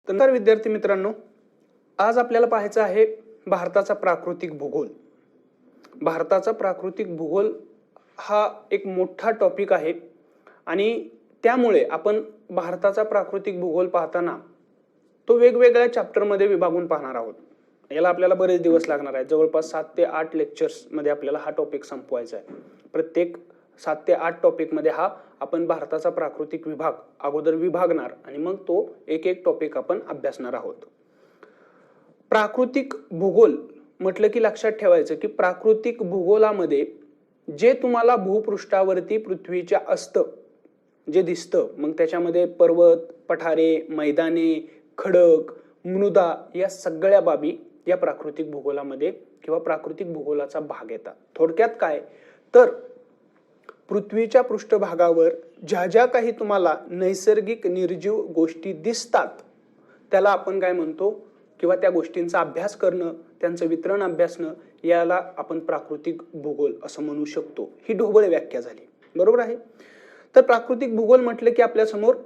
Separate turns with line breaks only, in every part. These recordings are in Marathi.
तर विद्यार्थी मित्रांनो, आज आपल्याला पाहायचं आहे भारताचा प्राकृतिक भूगोल. भारताचा प्राकृतिक भूगोल हा एक मोठा टॉपिक आहे आणि त्यामुळे आपण भारताचा प्राकृतिक भूगोल पाहताना तो वेगवेगळ्या चॅप्टरमध्ये विभागून पाहणार आहोत. याला आपल्याला बरेच दिवस लागणार आहेत. जवळपास 7 ते 8 लेक्चर्स मध्ये आपल्याला हा टॉपिक संपवायचा आहे. प्रत्येक 7 ते 8 टॉपिक मध्ये आपण भारताचा प्राकृतिक विभाग अगोदर विभागणार आणि मग तो एक टॉपिक आपण अभ्यासणार आहोत. प्राकृतिक भूगोल म्हटलं की लक्षात ठेवायचं की प्राकृतिक भूगोलामध्ये जे तुम्हाला भूपृष्ठावरती पृथ्वीच्या असतं जे दिसतं, मग त्याच्यामध्ये पर्वत, पठारे, मैदाने, खडक, मृदा या सगळ्या बाबी या प्राकृतिक भूगोलामध्ये किंवा प्राकृतिक भूगोलाचा भाग येतात. थोडक्यात काय तर पृथ्वीच्या पृष्ठभागावर ज्या ज्या काही तुम्हाला नैसर्गिक निर्जीव गोष्टी दिसतात त्याला आपण काय म्हणतो किंवा त्या गोष्टींचा अभ्यास करणं, त्यांचं वितरण अभ्यासणं, याला आपण प्राकृतिक भूगोल असं म्हणू शकतो. ही ढोबळ व्याख्या झाली, बरोबर आहे. तर प्राकृतिक भूगोल म्हटलं की आपल्या समोर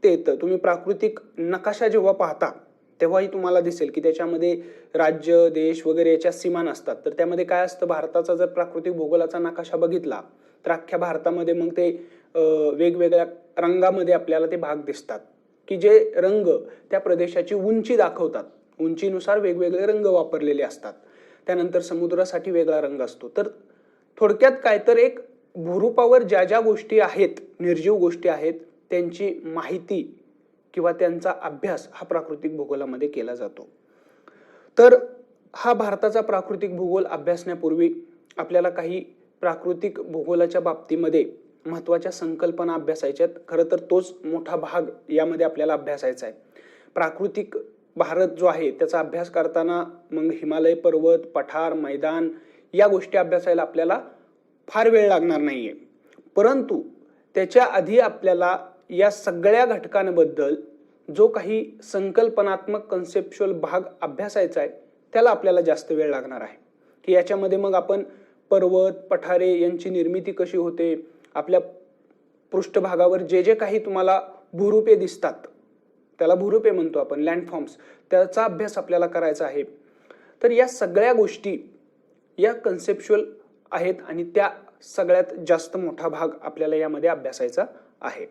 ते येतं. तुम्ही प्राकृतिक नकाशा जेव्हा पाहता तेव्हाही तुम्हाला दिसेल की त्याच्यामध्ये राज्य, देश वगैरे याच्या सीमा नसतात. तर त्यामध्ये काय असतं, भारताचा जर प्राकृतिक भूगोलाचा नकाशा बघितला तर अख्ख्या भारतामध्ये मग ते वेगवेगळ्या रंगामध्ये आपल्याला ते भाग दिसतात की जे रंग त्या प्रदेशाची उंची दाखवतात. उंचीनुसार वेगवेगळे रंग वापरलेले असतात. त्यानंतर समुद्रासाठी वेगळा रंग असतो. तर थोडक्यात काय तर एक भूरूपावर ज्या ज्या गोष्टी आहेत, निर्जीव गोष्टी आहेत, त्यांची माहिती किंवा त्यांचा अभ्यास हा प्राकृतिक भूगोलामध्ये केला जातो. तर हा भारताचा प्राकृतिक भूगोल अभ्यासण्यापूर्वी आपल्याला काही प्राकृतिक भूगोलाच्या बाबतीमध्ये महत्त्वाच्या संकल्पना अभ्यासायच्यात. खरं तर तोच मोठा भाग यामध्ये आपल्याला अभ्यासायचा आहे. प्राकृतिक भारत जो आहे त्याचा अभ्यास करताना मग हिमालय पर्वत, पठार, मैदान या गोष्टी अभ्यासायला आपल्याला फार वेळ लागणार नाहीये. परंतु त्याच्या आधी आपल्याला या सगळ्या घटकांबद्दल जो काही संकल्पनात्मक कन्सेप्च्युअल भाग अभ्यासायचा आहे त्याला आपल्याला जास्त वेळ लागणार आहे. की याच्यामध्ये मग आपण पर्वत, पठारे यांची निर्मिती कशी होते, आपल्या पृष्ठभागावर जे जे काही तुम्हाला भूरूपे दिसतात त्याला भूरूपे म्हणतो आपण, लँडफॉर्म्स, त्याचा अभ्यास आपल्याला करायचा आहे. तर या सगळ्या गोष्टी या कन्सेप्च्युअल आहेत आणि त्या सगळ्यात जास्त मोठा भाग आपल्याला यामध्ये अभ्यासायचा आहे.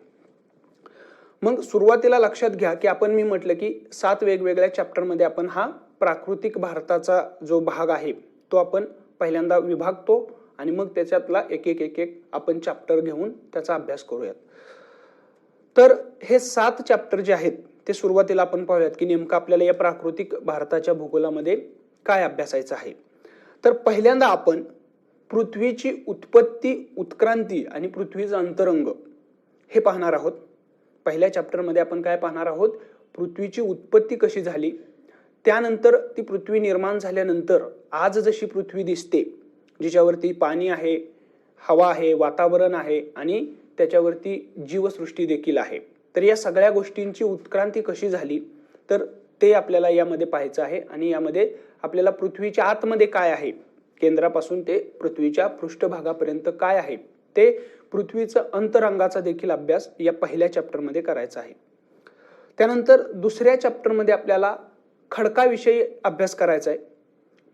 मग सुरुवातीला लक्षात घ्या की मी म्हटलं की 7 वेगवेगळ्या चॅप्टरमध्ये आपण हा प्राकृतिक भारताचा जो भाग आहे तो आपण पहिल्यांदा विभागतो आणि मग त्याच्यातला एक आपण चॅप्टर घेऊन त्याचा अभ्यास करूयात. तर हे 7 चॅप्टर जे आहेत ते सुरुवातीला आपण पाहूयात की नेमकं आपल्याला या प्राकृतिक भारताच्या भूगोलामध्ये काय अभ्यासायचं आहे. तर पहिल्यांदा आपण पृथ्वीची उत्पत्ती, उत्क्रांती आणि पृथ्वीचं अंतरंग हे पाहणार आहोत. पहिल्या चॅप्टरमध्ये आपण काय पाहणार आहोत, पृथ्वीची उत्पत्ती कशी झाली, त्यानंतर ती पृथ्वी निर्माण झाल्यानंतर आज जशी पृथ्वी दिसते, जिच्यावरती पाणी आहे, हवा आहे, वातावरण आहे आणि त्याच्यावरती जीवसृष्टी देखील आहे. तर या सगळ्या गोष्टींची उत्क्रांती कशी झाली तर ते आपल्याला यामध्ये पाहायचं आहे. आणि यामध्ये आपल्याला पृथ्वीच्या आतमध्ये काय आहे, केंद्रापासून ते पृथ्वीच्या पृष्ठभागापर्यंत काय आहे, ते पृथ्वीचं अंतरंगाचा देखील अभ्यास या पहिल्या चॅप्टरमध्ये करायचा आहे. त्यानंतर दुसऱ्या चॅप्टरमध्ये आपल्याला खडकाविषयी अभ्यास करायचा आहे.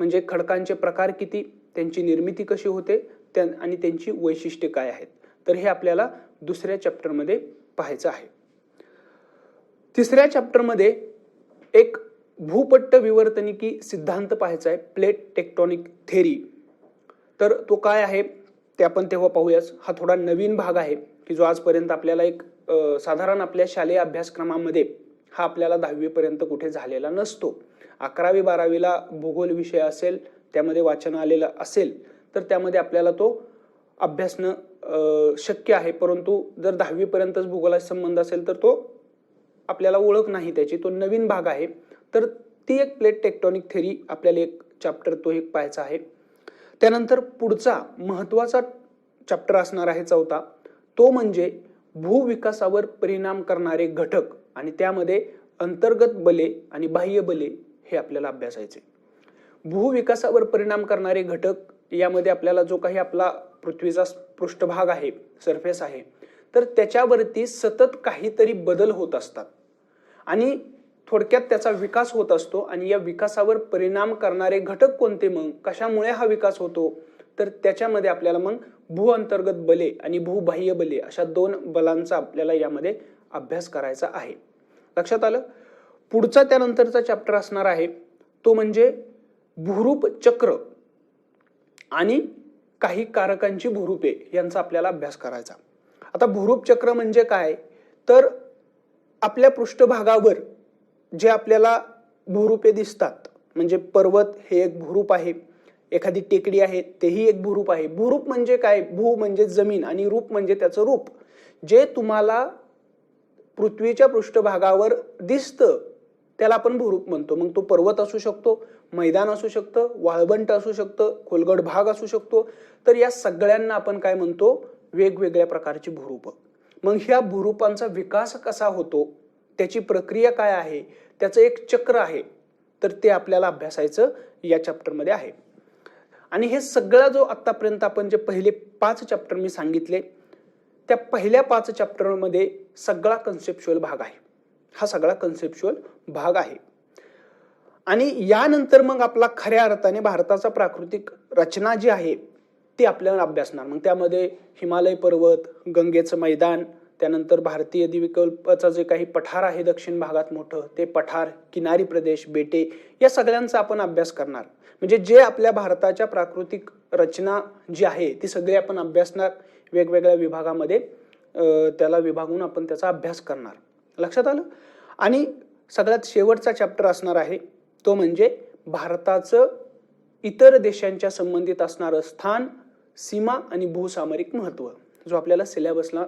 म्हणजे खडकांचे प्रकार किती, त्यांची निर्मिती कशी होते आणि त्यांची वैशिष्ट्ये काय आहेत. तर हे आपल्याला दुसऱ्या चॅप्टरमध्ये पाहायचं आहे. तिसऱ्या चॅप्टरमध्ये एक भूपट्ट विवर्तनिकी सिद्धांत पाहायचा आहे, प्लेट टेक्टोनिक थेरी. तर तो काय आहे ते आपण तेव्हा पाहूयाच. हा थोडा नवीन भाग आहे की जो आजपर्यंत आपल्याला साधारण आपल्या शालेय अभ्यासक्रमामध्ये हा आपल्याला 10वी पर्यंत कुठे झालेला नसतो. 11वी 12वीला भूगोल विषय असेल, त्यामध्ये वाचन आलेलं असेल तर त्यामध्ये आपल्याला तो अभ्यासणं शक्य आहे. परंतु जर 10वी पर्यंतच भूगोलाचा संबंध असेल तर तो आपल्याला ओळख नाही त्याची, तो नवीन भाग आहे. तर ती एक प्लेट टेक्टोनिक थेरी आपल्याला एक चॅप्टर तो एक पाहायचा आहे. त्यानंतर पुढचा महत्वाचा चॅप्टर असणार आहे 4था, तो म्हणजे भूविकासावर परिणाम करणारे घटक आणि त्यामध्ये अंतर्गत बले आणि बाह्य बले हे आपल्याला अभ्यासायचे. भूविकासावर परिणाम करणारे घटक यामध्ये आपल्याला जो काही आपला पृथ्वीचा पृष्ठभाग आहे, सरफेस आहे, तर त्याच्यावरती सतत काहीतरी बदल होत असतात आणि थोडक्यात त्याचा विकास होत असतो आणि या विकासावर परिणाम करणारे घटक कोणते, मग कशामुळे हा विकास होतो, तर त्याच्यामध्ये आपल्याला मग भू अंतर्गत बले आणि भूबाह्य बले अशा 2 बलांचा आपल्याला यामध्ये अभ्यास करायचा आहे. लक्षात आलं. पुढचा त्यानंतरचा चॅप्टर असणार आहे तो म्हणजे भूरूप चक्र आणि काही कारकांची भूरूपे यांचा आपल्याला अभ्यास करायचा. आता भूरूप चक्र म्हणजे काय, तर आपल्या पृष्ठभागावर जे आपल्याला भूरूपे दिसतात, म्हणजे पर्वत हे एक भूरूप आहे, एखादी टेकडी आहे तेही एक भूरूप आहे. भूरूप म्हणजे काय, भू म्हणजे जमीन आणि रूप म्हणजे त्याचं रूप. जे तुम्हाला पृथ्वीच्या पृष्ठभागावर दिसतं त्याला आपण भूरूप म्हणतो. मग तो पर्वत असू शकतो, मैदान असू शकतं, वाळवंट असू शकतं, खोलगट भाग असू शकतो. तर या सगळ्यांना आपण काय म्हणतो, वेगवेगळ्या प्रकारची भूरूप. मग ह्या भूरूपांचा विकास कसा होतो, त्याची प्रक्रिया काय आहे, त्याचं एक चक्र आहे, तर ते आपल्याला अभ्यासायचं या चॅप्टरमध्ये आहे. आणि हे सगळं जो आतापर्यंत आपण जे पहिले 5 चॅप्टर मी सांगितले, त्या पहिल्या 5 चॅप्टरमध्ये सगळा कन्सेप्च्युअल भाग आहे. हा सगळा कन्सेप्च्युअल भाग आहे. आणि यानंतर मग आपला खऱ्या अर्थाने भारताचा प्राकृतिक रचना जी आहे ती आपल्याला अभ्यासणार. मग त्यामध्ये हिमालय पर्वत, गंगेचं मैदान, त्यानंतर भारतीय द्वीपकल्पाचं जे काही पठार आहे दक्षिण भागात मोठं, ते पठार, किनारी प्रदेश, बेटे, या सगळ्यांचा आपण अभ्यास करणार. म्हणजे जे आपल्या भारताच्या प्राकृतिक रचना जी आहे ती सगळी आपण अभ्यासणार. वेगवेगळ्या विभागामध्ये त्याला विभागून आपण त्याचा अभ्यास करणार. लक्षात आलं. आणि सगळ्यात शेवटचा चॅप्टर असणार आहे तो म्हणजे भारताचं इतर देशांच्या संबंधित असणारं स्थान, सीमा आणि भूसामरिक महत्व, जो आपल्याला सिलेबसला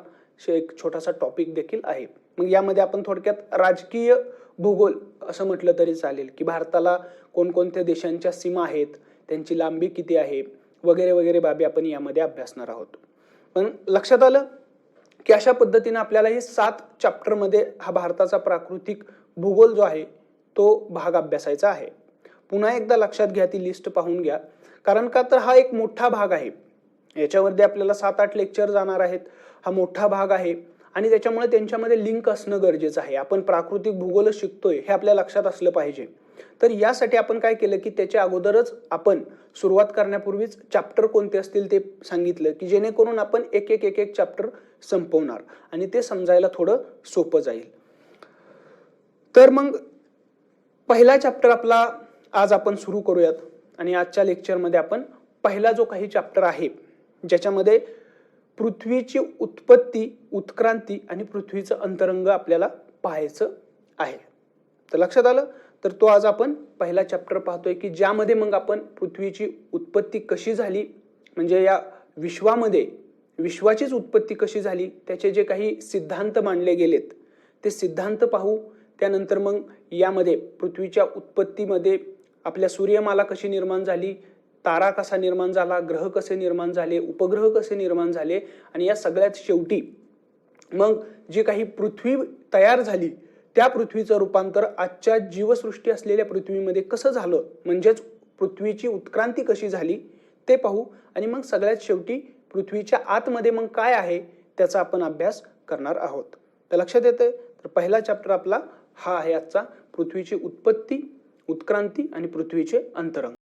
एक छोटासा टॉपिक देखील आहे. मग यामध्ये आपण थोडक्यात राजकीय भूगोल असं म्हटलं तरी चालेल, की भारताला कोणकोणत्या देशांच्या सीमा आहेत, त्यांची लांबी किती आहे, वगैरे वगैरे बाबी आपण यामध्ये अभ्यासणार आहोत. पण लक्षात आलं की अशा पद्धतीने आपल्याला हे 7 चॅप्टरमध्ये हा भारताचा प्राकृतिक भूगोल जो आहे तो भाग अभ्यासायचा आहे. पुन्हा एकदा लक्षात घ्या, ती लिस्ट पाहून घ्या, कारण का तर हा एक मोठा भाग आहे. याच्यामध्ये आपल्याला 7-8 लेक्चर जाणार आहेत. हा मोठा भाग आहे आणि त्याच्यामुळे त्यांच्यामध्ये लिंक असणं गरजेचं आहे. आपण प्राकृतिक भूगोल शिकतोय हे आपल्या लक्षात असलं पाहिजे. तर यासाठी आपण काय केलं की त्याच्या अगोदरच आपण सुरुवात करण्यापूर्वीच चॅप्टर कोणते असतील ते सांगितलं, की जेणेकरून आपण एक एक चॅप्टर संपवणार आणि ते समजायला थोडं सोपं जाईल. तर मग पहिला चॅप्टर आपला आज आपण सुरू करूयात. आणि आजच्या लेक्चरमध्ये आपण पहिला जो काही चॅप्टर आहे ज्याच्यामध्ये पृथ्वीची उत्पत्ती, उत्क्रांती आणि पृथ्वीचं अंतरंग आपल्याला पाहायचं आहे. तर लक्षात आलं. तर तो आज आपण पहिला चॅप्टर पाहतोय, की ज्यामध्ये मग आपण पृथ्वीची उत्पत्ती कशी झाली, म्हणजे या विश्वामध्ये विश्वाचीच उत्पत्ती कशी झाली, त्याचे जे काही सिद्धांत मांडले गेलेत ते सिद्धांत पाहू. त्यानंतर मग यामध्ये पृथ्वीच्या उत्पत्तीमध्ये आपल्या सूर्यमाला कशी निर्माण झाली, तारा कसा निर्माण झाला, ग्रह कसे निर्माण झाले, उपग्रह कसे निर्माण झाले, आणि या सगळ्यात शेवटी मग जी काही पृथ्वी तयार झाली त्या पृथ्वीचं रूपांतर आजच्या जीवसृष्टी असलेल्या पृथ्वीमध्ये कसं झालं, म्हणजेच पृथ्वीची उत्क्रांती कशी झाली ते पाहू. आणि मग सगळ्यात शेवटी पृथ्वीच्या आतमध्ये मग काय आहे त्याचा आपण अभ्यास करणार आहोत. तर लक्षात येतंय. तर पहिला चॅप्टर आपला हा आहे आजचा, पृथ्वीची उत्पत्ती, उत्क्रांती आणि पृथ्वीचे अंतरंग.